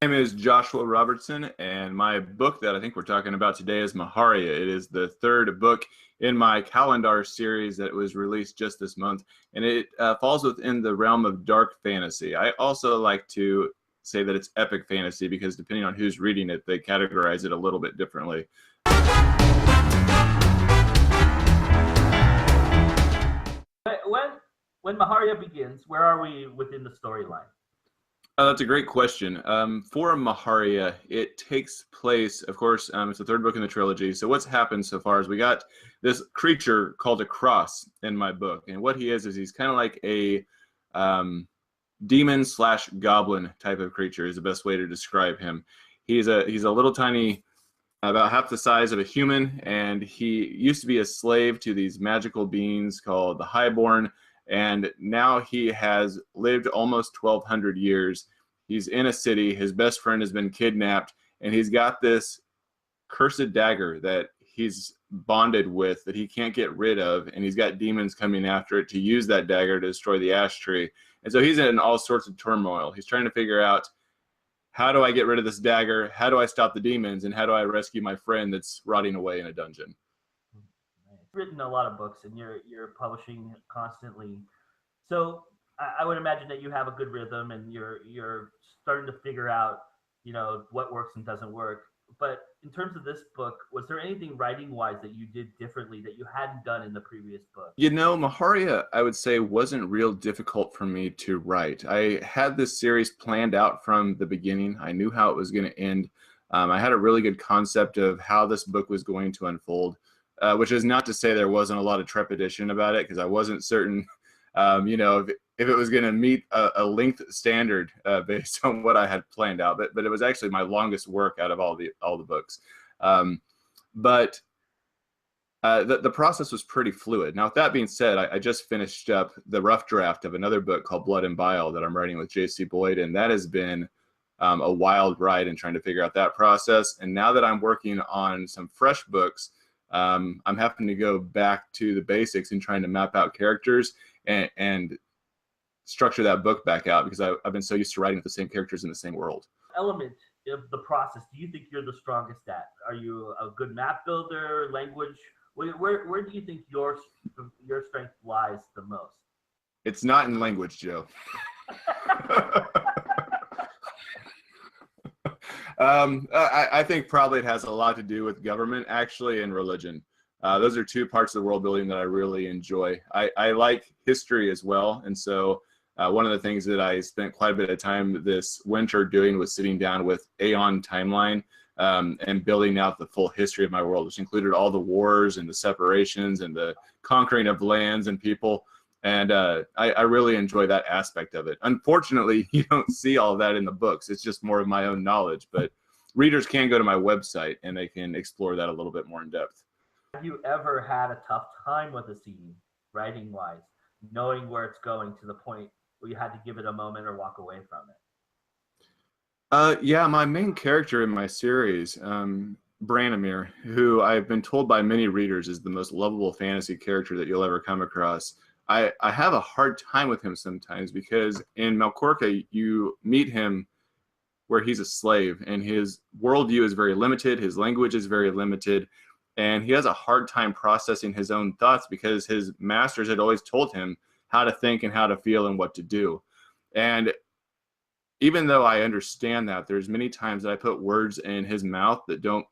My name is Joshua Robertson, and my book that I think we're talking about today is Maharia. It is the third book in my Kaelandur series that was released just this month, and it falls within the realm of dark fantasy. I also like to say that it's epic fantasy because depending on who's reading it, they categorize it a little bit differently. When Maharia begins, where are we within the storyline? That's a great question. For Maharia, it takes place, of course, it's the third book in the trilogy. So what's happened so far is we got this creature called a cross in my book. And what he is he's kind of like a demon slash goblin type of creature is the best way to describe him. He's a little tiny, about half the size of a human, and he used to be a slave to these magical beings called the Highborn, and now he has lived almost 1,200 years. He's in a city. His best friend has been kidnapped, and he's got this cursed dagger that he's bonded with that he can't get rid of, and he's got demons coming after it to use that dagger to destroy the ash tree. And so he's in all sorts of turmoil. He's trying to figure out, how do I get rid of this dagger? How do I stop the demons? And how do I rescue my friend that's rotting away in a dungeon? You've written a lot of books, and you're publishing constantly. So I would imagine that you have a good rhythm, and you're starting to figure out, what works and doesn't work. But in terms of this book, was there anything writing wise that you did differently that you hadn't done in the previous book? Maharia, I would say, wasn't real difficult for me to write. I had this series planned out from the beginning. I knew how it was going to end. I had a really good concept of how this book was going to unfold, which is not to say there wasn't a lot of trepidation about it, because I wasn't certain, if it was going to meet a length standard based on what I had planned out. But it was actually my longest work out of all the books. But the process was pretty fluid. Now, with that being said, I just finished up the rough draft of another book called Blood and Bile that I'm writing with J.C. Boyd, and that has been a wild ride in trying to figure out that process. And now that I'm working on some fresh books, I'm having to go back to the basics and trying to map out characters and structure that book back out, because I've been so used to writing with the same characters in the same world. Element of the process do you think you're the strongest at? Are you a good map builder, language? Where do you think your strength lies the most? It's not in language, Joe. I think probably it has a lot to do with government, actually, and religion. Those are two parts of the world building that I really enjoy. I like history as well, and so one of the things that I spent quite a bit of time this winter doing was sitting down with Aeon Timeline and building out the full history of my world, which included all the wars and the separations and the conquering of lands and people. And I really enjoy that aspect of it. Unfortunately, you don't see all of that in the books. It's just more of my own knowledge. But readers can go to my website and they can explore that a little bit more in depth. Have you ever had a tough time with a scene, writing-wise, knowing where it's going to the point where you had to give it a moment or walk away from it? Yeah, my main character in my series, Branimir, who I've been told by many readers is the most lovable fantasy character that you'll ever come across. I have a hard time with him sometimes, because in Melkorka, you meet him where he's a slave, and his worldview is very limited, his language is very limited, and he has a hard time processing his own thoughts because his masters had always told him how to think and how to feel and what to do. And even though I understand that, there's many times that I put words in his mouth that don't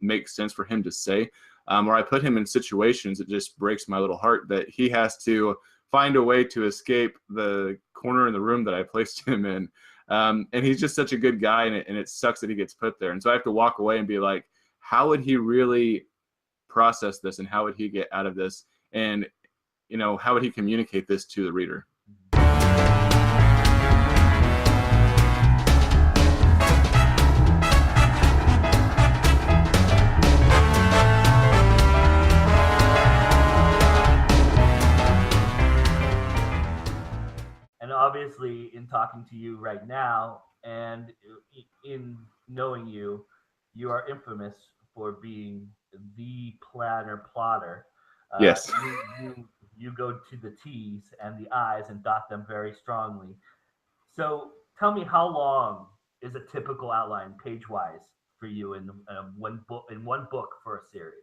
make sense for him to say, or I put him in situations that just breaks my little heart, that he has to find a way to escape the corner in the room that I placed him in. And he's just such a good guy, and it sucks that he gets put there. And so I have to walk away and be like, how would he really process this, and how would he get out of this, and how would he communicate this to the reader? And obviously, in talking to you right now and in knowing you, you are infamous for being the planner plotter. Yes. You go to the T's and the I's and dot them very strongly. So tell me, how long is a typical outline page-wise for you in one book for a series?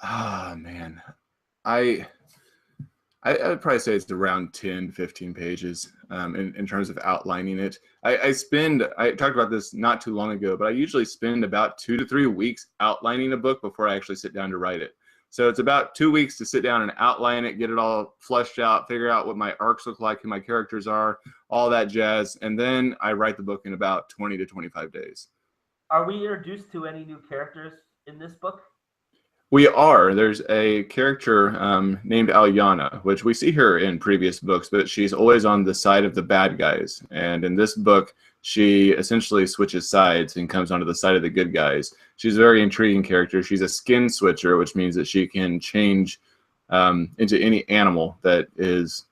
Ah, man. I I would probably say it's around 10, 15 pages in terms of outlining it. I talked about this not too long ago, but I usually spend about 2 to 3 weeks outlining a book before I actually sit down to write it. So it's about 2 weeks to sit down and outline it, get it all fleshed out, figure out what my arcs look like, who my characters are, all that jazz. And then I write the book in about 20 to 25 days. Are we introduced to any new characters in this book? We are. There's a character named Alyana, which we see her in previous books, but she's always on the side of the bad guys. And in this book, she essentially switches sides and comes onto the side of the good guys. She's a very intriguing character. She's a skin switcher, which means that she can change into any animal that is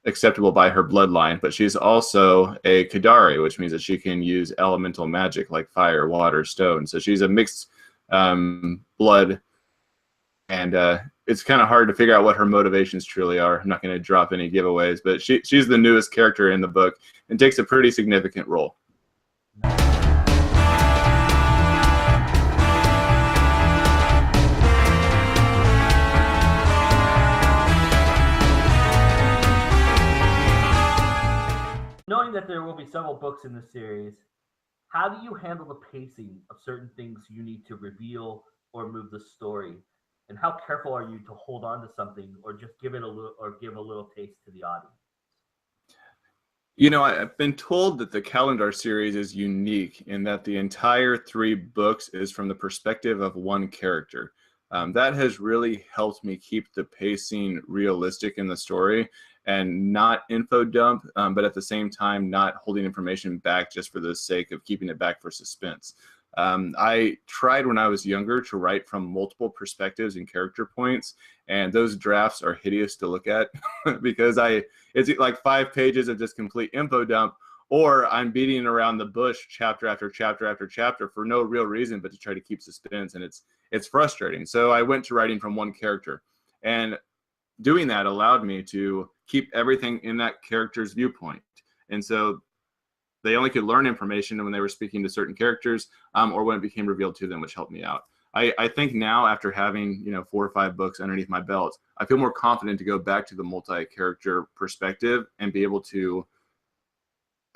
acceptable by her bloodline. But she's also a Kadari, which means that she can use elemental magic like fire, water, stone. So she's a mixed blood, and it's kind of hard to figure out what her motivations truly are. I'm not going to drop any giveaways, but she's the newest character in the book and takes a pretty significant role. Knowing that there will be several books in the series, how do you handle the pacing of certain things you need to reveal or move the story? And how careful are you to hold on to something or just give a little taste to the audience? You know, I've been told that the Kaelandur series is unique in that the entire 3 books is from the perspective of one character. That has really helped me keep the pacing realistic in the story and not info dump, but at the same time not holding information back just for the sake of keeping it back for suspense. I tried when I was younger to write from multiple perspectives and character points, and those drafts are hideous to look at because it's like 5 pages of just complete info dump, or I'm beating around the bush chapter after chapter after chapter for no real reason but to try to keep suspense, and it's frustrating. So I went to writing from one character, and doing that allowed me to keep everything in that character's viewpoint. And so they only could learn information when they were speaking to certain characters or when it became revealed to them, which helped me out. I think now, after having 4 or 5 books underneath my belt, I feel more confident to go back to the multi-character perspective and be able to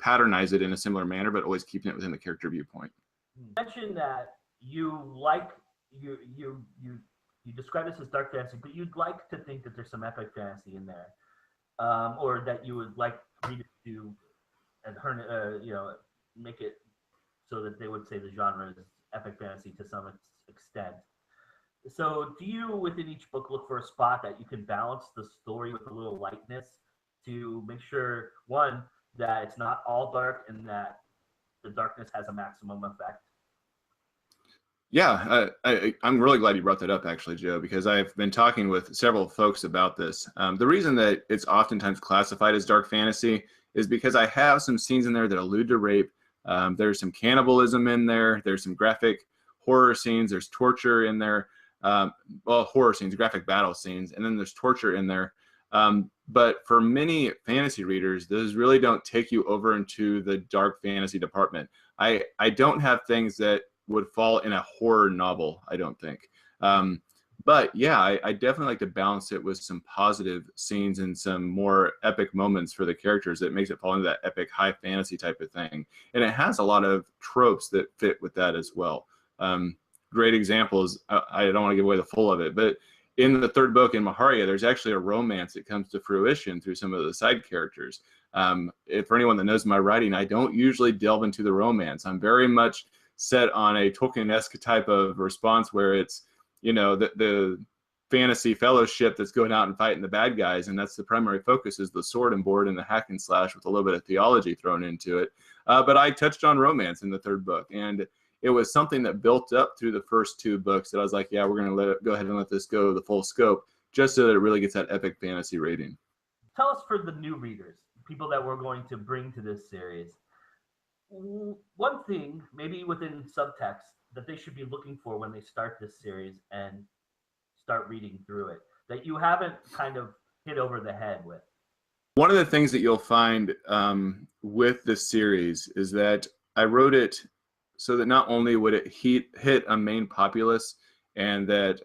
patternize it in a similar manner, but always keeping it within the character viewpoint. You mentioned that you describe this as dark fantasy, but you'd like to think that there's some epic fantasy in there, or that you would like readers to make it so that they would say the genre is epic fantasy to some extent. So do you, within each book, look for a spot that you can balance the story with a little lightness to make sure, one, that it's not all dark and that the darkness has a maximum effect? Yeah, I'm really glad you brought that up, actually, Joe, because I've been talking with several folks about this. The reason that it's oftentimes classified as dark fantasy is because I have some scenes in there that allude to rape. There's some cannibalism in there. There's some graphic horror scenes. There's torture in there. Horror scenes, graphic battle scenes, and then there's torture in there. But for many fantasy readers, those really don't take you over into the dark fantasy department. I don't have things that would fall in a horror novel, I don't think. But yeah, I definitely like to balance it with some positive scenes and some more epic moments for the characters that makes it fall into that epic high fantasy type of thing. And it has a lot of tropes that fit with that as well. Great examples, I don't want to give away the full of it, but in the 3rd book in Maharia, there's actually a romance that comes to fruition through some of the side characters. For anyone that knows my writing, I don't usually delve into the romance. I'm very much set on a Tolkien-esque type of response where it's, the fantasy fellowship that's going out and fighting the bad guys, and that's the primary focus, is the sword and board and the hack and slash with a little bit of theology thrown into it. But I touched on romance in the 3rd book, and it was something that built up through the first 2 books that I was like, yeah, we're going to go ahead and let this go the full scope, just so that it really gets that epic fantasy rating. Tell us, for the new readers, people that we're going to bring to this series, one thing, maybe within subtext, that they should be looking for when they start this series and start reading through it, that you haven't kind of hit over the head with. One of the things that you'll find with the series is that I wrote it so that not only would it hit a main populace, and that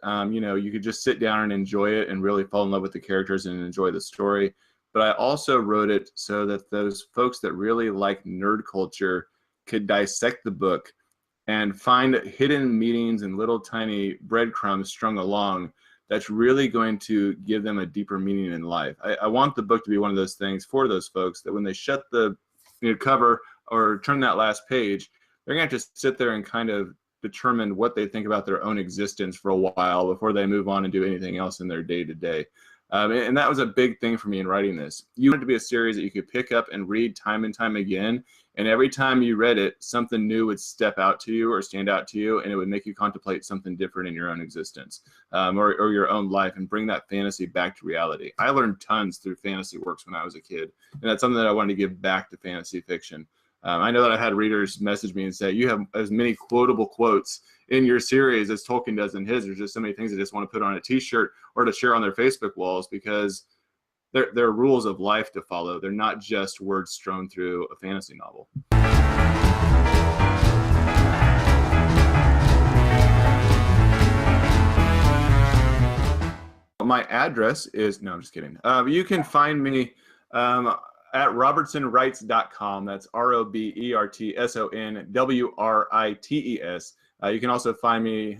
you could just sit down and enjoy it and really fall in love with the characters and enjoy the story, but I also wrote it so that those folks that really like nerd culture could dissect the book and find hidden meanings and little tiny breadcrumbs strung along that's really going to give them a deeper meaning in life. I want the book to be one of those things for those folks that when they shut the cover or turn that last page, they're going to just sit there and kind of determine what they think about their own existence for a while before they move on and do anything else in their day-to-day. And that was a big thing for me in writing this. You wanted to be a series that you could pick up and read time and time again, and every time you read it, something new would step out to you or stand out to you, and it would make you contemplate something different in your own existence or your own life, and bring that fantasy back to reality. I learned tons through fantasy works when I was a kid, and that's something that I wanted to give back to fantasy fiction. I know that I had readers message me and say, you have as many quotable quotes in your series as Tolkien does in his. There's just so many things they just want to put on a t-shirt or to share on their Facebook walls, because they're rules of life to follow. They're not just words strewn through a fantasy novel. My address is, no, I'm just kidding. You can find me at robertsonwrites.com. That's ROBERTSONWRITES. You can also find me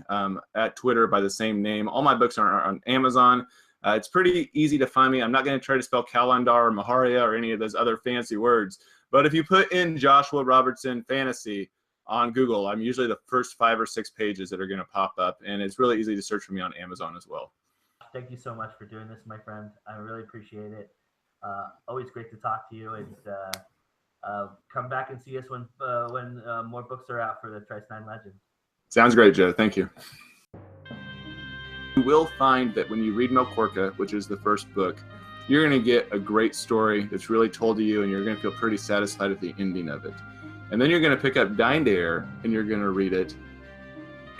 at Twitter by the same name. All my books are on Amazon. It's pretty easy to find me. I'm not going to try to spell Kaelandur or Maharia or any of those other fancy words. But if you put in Joshua Robertson Fantasy on Google, I'm usually the first 5 or 6 pages that are going to pop up. And it's really easy to search for me on Amazon as well. Thank you so much for doing this, my friend. I really appreciate it. Always great to talk to you, and come back and see us when more books are out for the Thrice Nine Legends. Sounds great, Joe. Thank you. You will find that when you read Melkorka, which is the first book, you're going to get a great story that's really told to you, and you're going to feel pretty satisfied at the ending of it. And then you're going to pick up Dindair, and you're going to read it,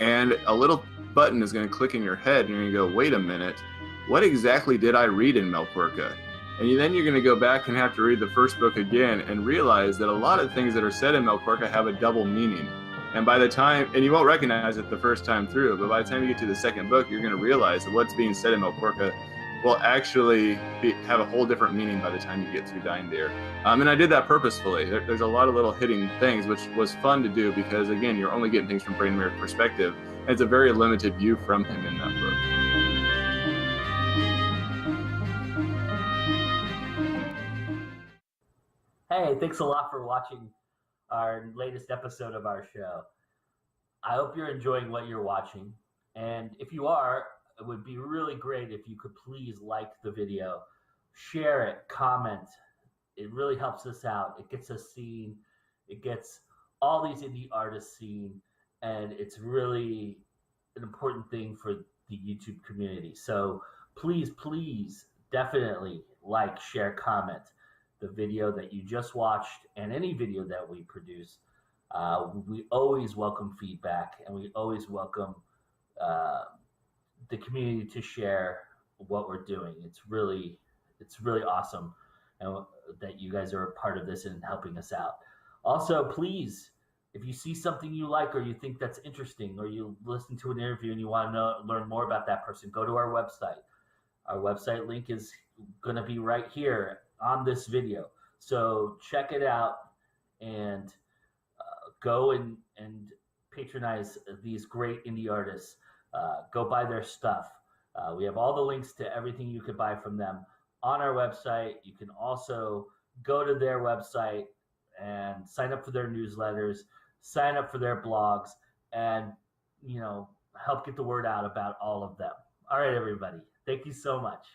and a little button is going to click in your head, and you're going to go, wait a minute, what exactly did I read in Melkorka? And then you're going to go back and have to read the first book again and realize that a lot of things that are said in Melkorka have a double meaning. And by the time, and you won't recognize it the first time through, but by the time you get to the second book, you're going to realize that what's being said in Melkorka will actually have a whole different meaning by the time you get through Dindair. And I did that purposefully. There's a lot of little hidden things, which was fun to do because, again, you're only getting things from Brainimer's perspective. And it's a very limited view from him in that book. Hey, thanks a lot for watching our latest episode of our show. I hope you're enjoying what you're watching. And if you are, it would be really great if you could please like the video, share it, comment. It really helps us out. It gets us seen. It gets all these indie artists seen. And it's really an important thing for the YouTube community. So please, please, definitely like, share, comment the video that you just watched and any video that we produce. We always welcome feedback, and we always welcome the community to share what we're doing. It's really awesome, and that you guys are a part of this and helping us out. Also, please, if you see something you like or you think that's interesting, or you listen to an interview and you want to learn more about that person, go to our website. Our website link is going to be right here on this video. So check it out and go and patronize these great indie artists. Go buy their stuff. We have all the links to everything you could buy from them on our website. You can also go to their website and sign up for their newsletters, sign up for their blogs, and help get the word out about all of them. All right, everybody. Thank you so much.